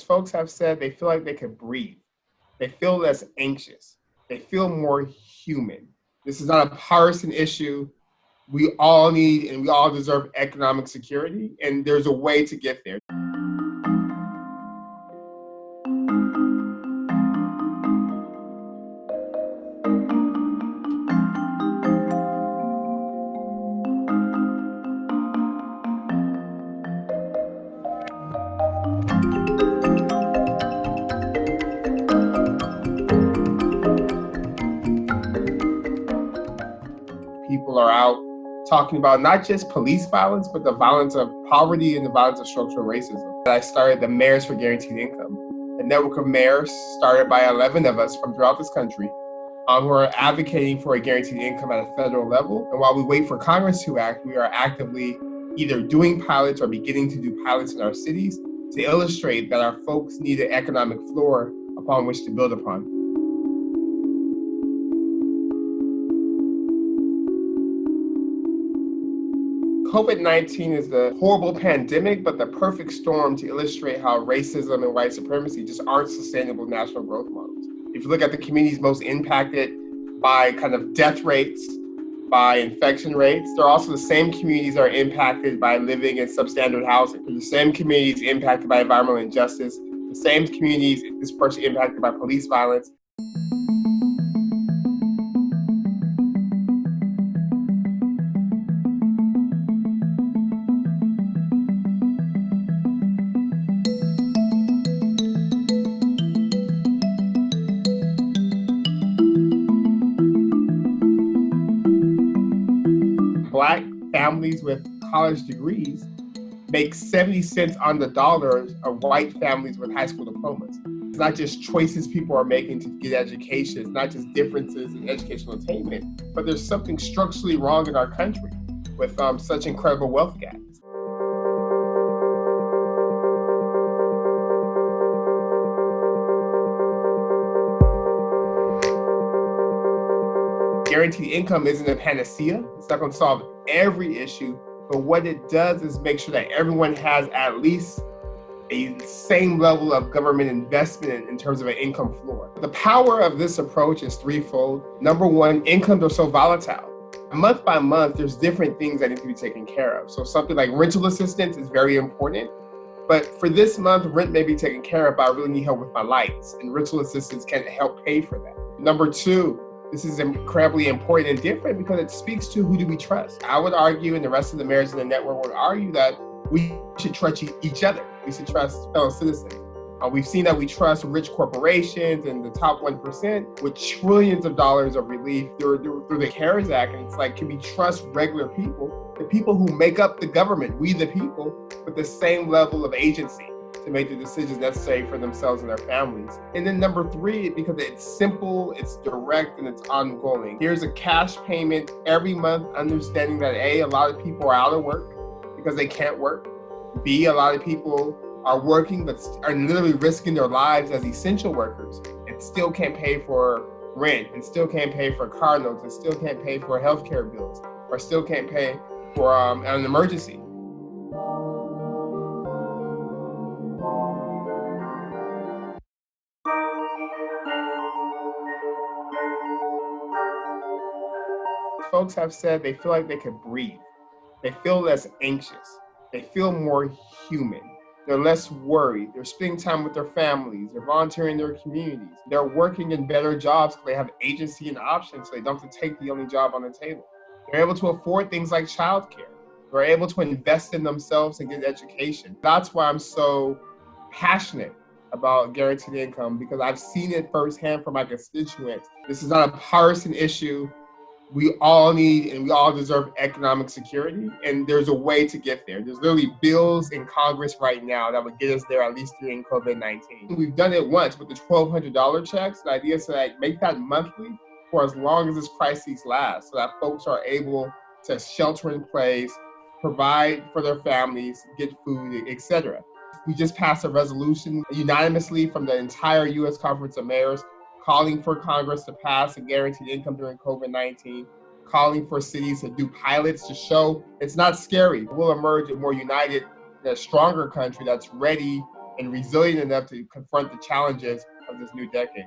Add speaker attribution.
Speaker 1: Folks have said they feel like they could breathe. They feel less anxious. They feel more human. This is not a partisan issue. We all need and we all deserve economic security, and there's a way to get there. People are out talking about not just police violence, but the violence of poverty and the violence of structural racism. I started the Mayors for Guaranteed Income, a network of mayors started by 11 of us from throughout this country who are advocating for a guaranteed income at a federal level. And while we wait for Congress to act, we are actively either doing pilots or beginning to do pilots in our cities to illustrate that our folks need an economic floor upon which to build upon. COVID-19 is the horrible pandemic, but the perfect storm to illustrate how racism and white supremacy just aren't sustainable national growth models. If you look at the communities most impacted by kind of death rates, by infection rates, they're also the same communities that are impacted by living in substandard housing. They're the same communities impacted by environmental injustice, the same communities disproportionately impacted by police violence. Black families with college degrees make 70 cents on the dollar of white families with high school diplomas. It's not just choices people are making to get education, it's not just differences in educational attainment, but there's something structurally wrong in our country with such incredible wealth gaps. Guaranteed income isn't a panacea. It's not going to solve every issue, but what it does is make sure that everyone has at least a same level of government investment in terms of an income floor. The power of this approach is threefold. Number one, incomes are so volatile. Month by month, there's different things that need to be taken care of. So something like rental assistance is very important. But for this month, rent may be taken care of, but I really need help with my lights, and rental assistance can help pay for that. Number two, this is incredibly important and different because it speaks to who do we trust. I would argue, and the rest of the mayors in the network would argue, that we should trust each other. We should trust fellow citizens. We've seen that we trust rich corporations and the top 1% with trillions of dollars of relief through the CARES Act. And it's like, can we trust regular people, the people who make up the government, we the people, with the same level of agency to make the decisions necessary for themselves and their families? And then number three, because it's simple, it's direct, and it's ongoing. Here's a cash payment every month, understanding that A, a lot of people are out of work because they can't work. B, a lot of people are working but are literally risking their lives as essential workers and still can't pay for rent, and still can't pay for car notes, and still can't pay for healthcare bills, or still can't pay for an emergency. Folks have said they feel like they could breathe. They feel less anxious. They feel more human. They're less worried. They're spending time with their families. They're volunteering in their communities. They're working in better jobs because they have agency and options, so they don't have to take the only job on the table. They're able to afford things like childcare. They're able to invest in themselves and get education. That's why I'm so passionate about guaranteed income, because I've seen it firsthand from my constituents. This is not a partisan issue. We all need and we all deserve economic security, and there's a way to get there. There's literally bills in Congress right now that would get us there, at least during COVID-19. We've done it once with the $1,200 checks. The idea is to make that monthly for as long as this crisis lasts, so that folks are able to shelter in place, provide for their families, get food, etc. We just passed a resolution unanimously from the entire U.S. Conference of Mayors calling for Congress to pass a guaranteed income during COVID-19, calling for cities to do pilots to show it's not scary. We'll emerge a more united, a stronger country that's ready and resilient enough to confront the challenges of this new decade.